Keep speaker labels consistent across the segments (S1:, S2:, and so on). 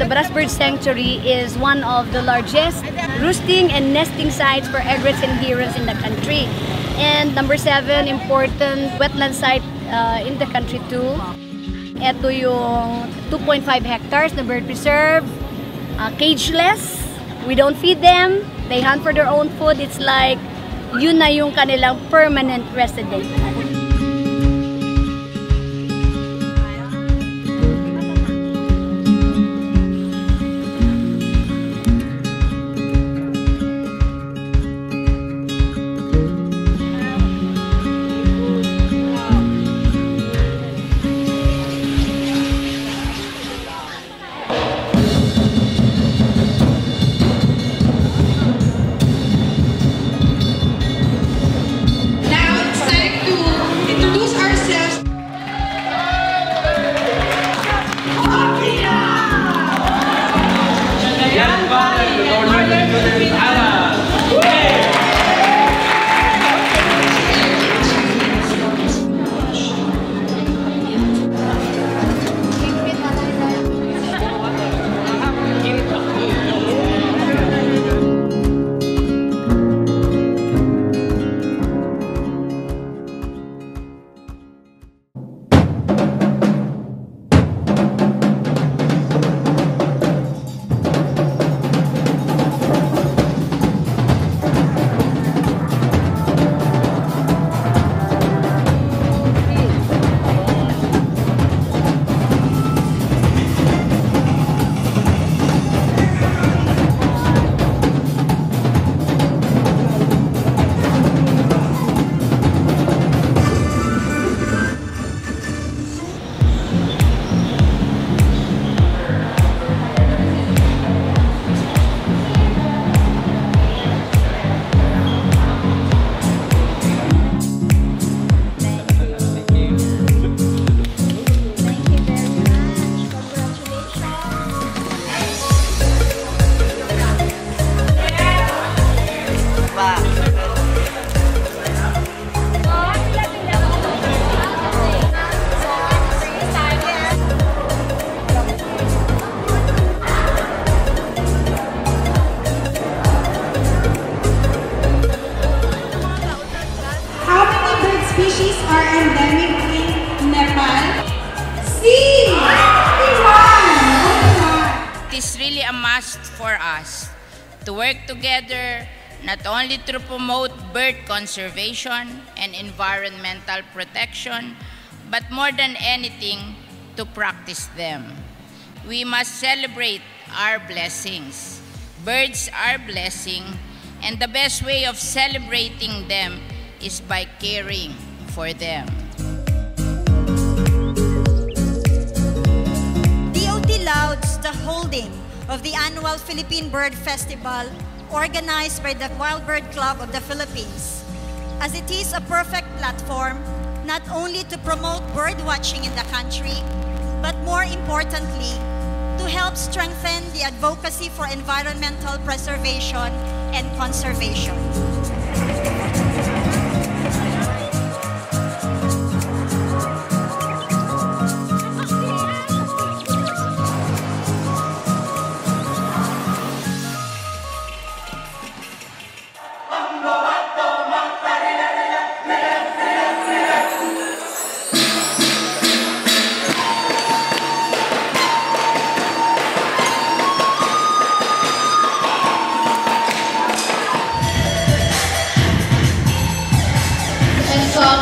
S1: the Bird Sanctuary is one of the largest roosting and nesting sites for egrets and herons in the country. And number 7, important wetland site in the country too. Ito yung 2.5 hectares na bird preserve, cageless. We don't feed them. They hunt for their own food. It's like yun na yung kanilang permanent residence.
S2: For us to work together not only to promote bird conservation and environmental protection, but more than anything, to practice them. We must celebrate our blessings. Birds are blessing, and the best way of celebrating them is by caring for them.
S3: DOT lauds the holding of the annual Philippine Bird Festival organized by the Wild Bird Club of the Philippines, as it is a perfect platform not only to promote bird watching in the country, but more importantly, to help strengthen the advocacy for environmental preservation and conservation.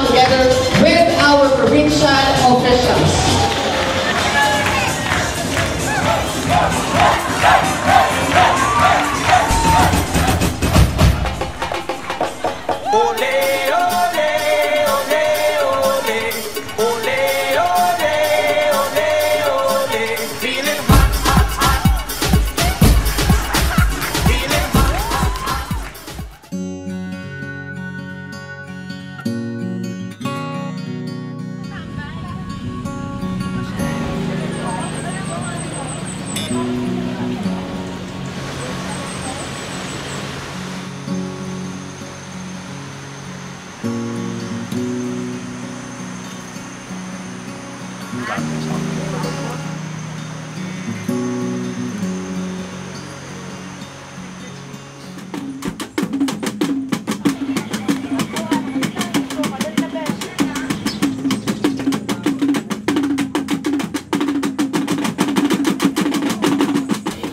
S4: Together with our provincial officials.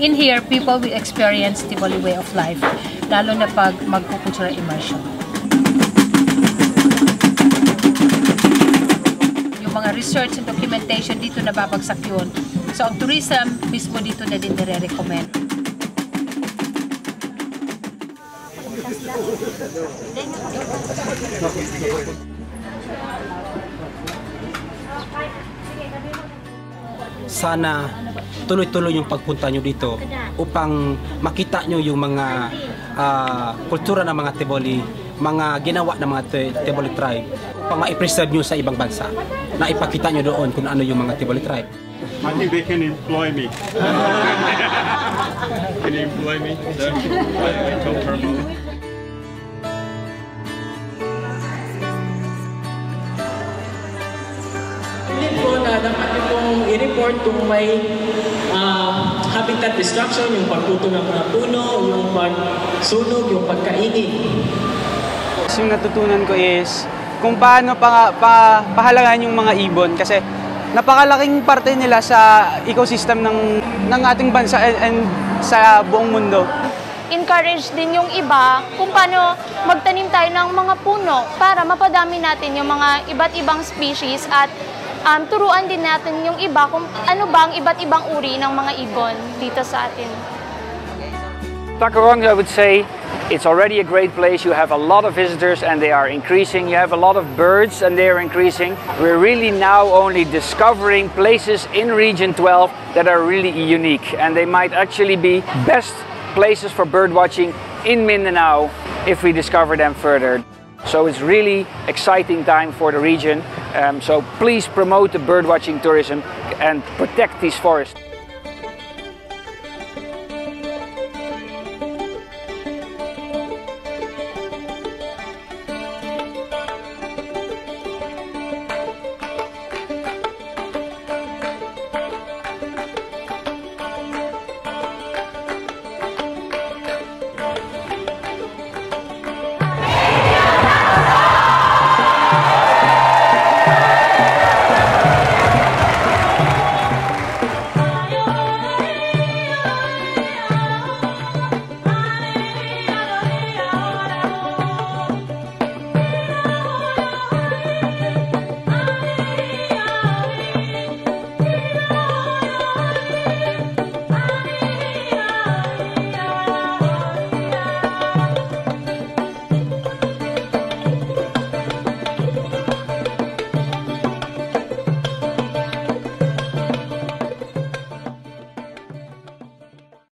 S5: in here, people will experience Tiboli way of life, lalo na pag magpo-cultural immersion. Yung mga research and documentation dito nababagsak yun. So ang tourism mismo dito na din nire-recommend.
S6: Sana tuloy-tuloy yung pagpunta nyo dito upang makita nyo yung mga kultura ng mga Tiboli, mga ginawa ng mga Tiboli tribe, upang ma-preserve nyo sa ibang bansa, na ipakita nyo doon kung ano yung mga Tiboli tribe.
S7: I think they can employ me. Can you employ me? I told her about it.
S8: Na dapat nyo pong i-report kung may habitat destruction, yung pagputo ng mga puno, yung pagsunog, yung pagkaingin.
S9: Yung natutunan ko is kung paano pahalagahan yung mga ibon kasi napakalaking parte nila sa ecosystem ng ating bansa and sa buong mundo.
S10: Encourage din yung iba kung paano magtanim tayo ng mga puno para mapadami natin yung mga iba't ibang species at turuan din natin yung iba kung ano ba ang iba't ibang uri ng mga ibon dito sa atin.
S11: Tacurong, I would say, it's already a great place. You have a lot of visitors and they are increasing. You have a lot of birds and they are increasing. We're really now only discovering places in Region 12 that are really unique, and they might actually be best places for bird watching in Mindanao if we discover them further. So it's really exciting time for the region. So please promote the birdwatching tourism and protect these forests.